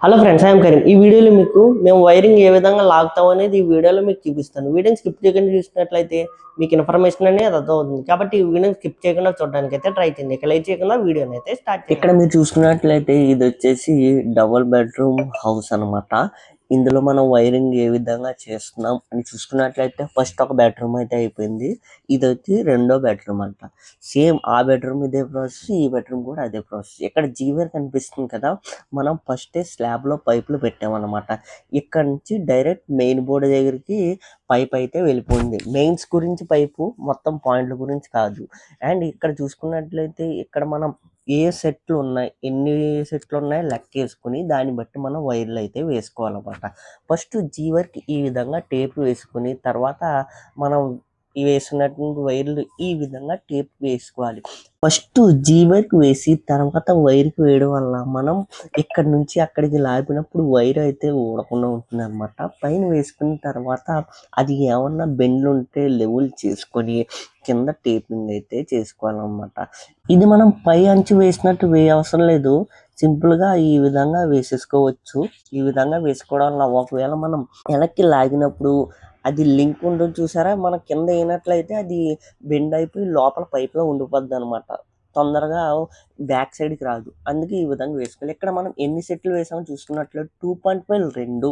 Hello friends, I'm Karim. ఈ వీడియోలో మీకు మేము వైరింగ్ ఏ విధంగా లాగుతాం అనేది ఈ వీడియోలో మీకు చూపిస్తాను. వీడియోని స్కిప్ చేయకుండా చూసినట్లయితే మీకు ఇన్ఫర్మేషన్ అనేది అర్థమవుతుంది. కాబట్టి ఈ వీడియోని స్కిప్ చేయకుండా చూడడానికి అయితే ట్రై చేయండి. ఇక లైట్ చేయకుండా వీడియోని అయితే స్టార్ట్ చేయండి. ఇక్కడ మీరు చూసుకున్నట్లయితే ఇది వచ్చేసి డబుల్ బెడ్రూమ్ హౌస్ అనమాట. ఇందులో మనం వైరింగ్ ఏ విధంగా చేస్తున్నాం అని చూసుకున్నట్లయితే ఫస్ట్ ఒక బెడ్రూమ్ అయితే అయిపోయింది. ఇది వచ్చి రెండో బెడ్రూమ్ అంట. సేమ్ ఆ బెడ్రూమ్ ఇదే ప్రాసెస్, ఈ బెడ్రూమ్ కూడా అదే ప్రాసెస్. ఇక్కడ జీవర్ కనిపిస్తుంది కదా, మనం ఫస్టే స్లాబ్లో పైపులు పెట్టామన్నమాట. ఇక్కడ నుంచి డైరెక్ట్ మెయిన్ బోర్డు దగ్గరికి పైప్ అయితే వెళ్ళిపోయింది. మెయిన్స్ గురించి పైపు, మొత్తం పాయింట్ల గురించి కాదు. అండ్ ఇక్కడ చూసుకున్నట్లయితే ఇక్కడ మనం ఏ సెట్లు ఉన్నాయి, ఎన్ని సెట్లు ఉన్నాయి లెక్క వేసుకుని దాన్ని బట్టి మనం వైర్లు అయితే వేసుకోవాలన్నమాట. ఫస్ట్ జీవర్కి ఈ విధంగా టేప్ వేసుకుని తర్వాత మనం ఈ వేసుకున్నటువంటి వైర్లు ఈ విధంగా టేప్ వేసుకోవాలి. ఫస్ట్ జీవర్కి వేసి తర్వాత వైర్కి వేయడం వల్ల మనం ఇక్కడ నుంచి అక్కడికి లాగినప్పుడు వైర్ అయితే ఊడకుండా ఉంటుంది అనమాట. పైన వేసుకున్న తర్వాత అది ఏమన్నా బెండ్లు ఉంటే లెవెల్ చేసుకొని కింద టేపింగ్ అయితే చేసుకోవాలన్నమాట. ఇది మనం పై అంచు వేసినట్టు అవసరం లేదు, సింపుల్గా ఈ విధంగా వేసేసుకోవచ్చు. ఈ విధంగా వేసుకోవడం వల్ల ఒకవేళ మనం వెనక్కి లాగినప్పుడు అది లింక్ ఉండదు చూసారా, మన కింద అయినట్లయితే అది బెండ్ అయిపోయి లోపల పైప్లో ఉండిపోద్ది అనమాట. తొందరగా బ్యాక్ సైడ్కి రాదు. అందుకే ఈ విధంగా వేసుకోవాలి. ఇక్కడ మనం ఎన్ని సెట్లు వేసామో చూసుకున్నట్లు 2.5 2,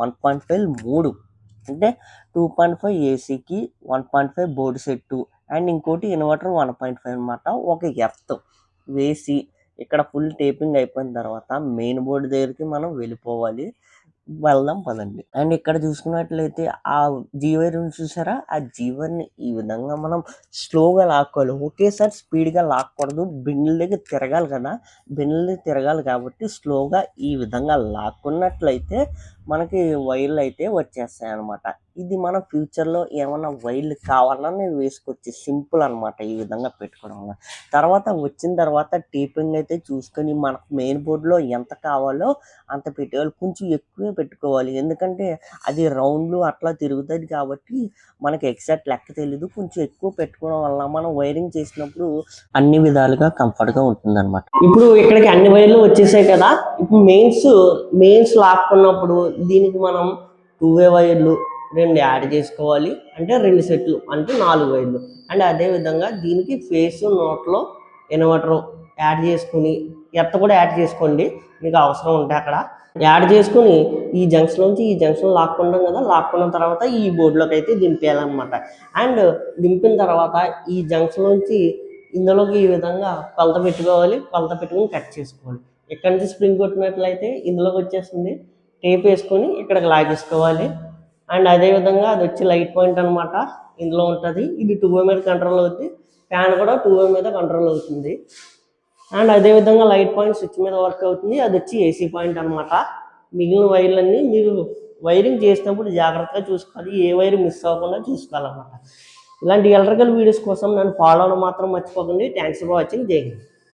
1.5 3, అంటే 2.5 ఏసీకి, 1.5 బోర్డు సెట్టు అండ్ ఇంకోటి ఇన్వర్టర్ 1.5 అనమాట. ఒక ఎర్త్ వేసి ఇక్కడ ఫుల్ టేపింగ్ అయిపోయిన తర్వాత మెయిన్ బోర్డు దగ్గరికి మనం వెళ్ళిపోవాలి. వెళ్దాం పదండి. అండ్ ఇక్కడ చూసుకున్నట్లయితే ఆ జీవైర్ని చూసారా, ఆ జీవర్ని ఈ విధంగా మనం స్లోగా లాక్కోవాలి. ఒకేసారి స్పీడ్గా లాక్కూడదు, బెండ్ల దగ్గర తిరగాలి కదా, బెండ్ల దగ్గర తిరగాలి కాబట్టి స్లోగా ఈ విధంగా లాక్కున్నట్లయితే మనకి వైర్లు అయితే వచ్చేస్తాయి అనమాట. ఇది మన ఫ్యూచర్లో ఏమన్నా వైర్లు కావాలన్నా వేసుకోవచ్చు, సింపుల్ అనమాట ఈ విధంగా పెట్టుకోవడం వల్ల. తర్వాత వచ్చిన తర్వాత టేపింగ్ అయితే చూసుకొని మనకు మెయిన్ బోర్డులో ఎంత కావాలో అంత పెట్టేవాళ్ళు. కొంచెం ఎక్కువే పెట్టుకోవాలి, ఎందుకంటే అది రౌండ్లు అట్లా తిరుగుతుంది కాబట్టి మనకి ఎగ్జాక్ట్ లెక్క తెలీదు. కొంచెం ఎక్కువ పెట్టుకోవడం వల్ల మనం వైరింగ్ చేసినప్పుడు అన్ని విధాలుగా కంఫర్ట్గా ఉంటుంది అనమాట. ఇప్పుడు ఇక్కడికి అన్ని వైర్లు వచ్చేసాయి కదా, ఇప్పుడు మెయిన్స్ లాక్కున్నప్పుడు దీనికి మనం 2 వైర్లు 2 యాడ్ చేసుకోవాలి. అంటే 2 సెట్లు అంటే 4 వైర్లు. అండ్ అదేవిధంగా దీనికి ఫేస్ నోట్లో ఇన్వర్టర్ యాడ్ చేసుకుని, ఎర్త్ కూడా యాడ్ చేసుకోండి మీకు అవసరం ఉంటే అక్కడ యాడ్ చేసుకుని ఈ జంక్షన్ నుంచి ఈ జంక్షన్ లాక్కుంటాం కదా, లాక్కున్న తర్వాత ఈ బోర్డులోకి అయితే దింపేయాలన్నమాట. అండ్ దింపిన తర్వాత ఈ జంక్షన్ నుంచి ఇందులోకి ఈ విధంగా కొలత పెట్టుకోవాలి. కొలత పెట్టుకుని కట్ చేసుకోవాలి. ఇక్కడ నుంచి స్ప్రింగ్ కొట్టినట్లయితే ఇందులోకి వచ్చేస్తుంది. టేప్ వేసుకొని ఇక్కడికి లాగేసుకోవాలి. అండ్ అదేవిధంగా అది వచ్చి లైట్ పాయింట్ అనమాట, ఇందులో ఉంటుంది. ఇది 2 మీద కంట్రోల్ అవుతుంది, ఫ్యాన్ కూడా 2 మీద కంట్రోల్ అవుతుంది. అండ్ అదేవిధంగా లైట్ పాయింట్ స్విచ్ మీద వర్క్ అవుతుంది, అది వచ్చి ఏసీ పాయింట్ అనమాట. మిగిలిన వైర్లన్నీ మీరు వైరింగ్ చేసినప్పుడు జాగ్రత్తగా చూసుకోవాలి, ఏ వైర్ మిస్ అవ్వకుండా చూసుకోవాలన్నమాట. ఇలాంటి ఎలక్ట్రికల్ వీడియోస్ కోసం నన్ను ఫాలో అవ్వడం మాత్రం మర్చిపోకండి. Thanks for watching. జై హింద్.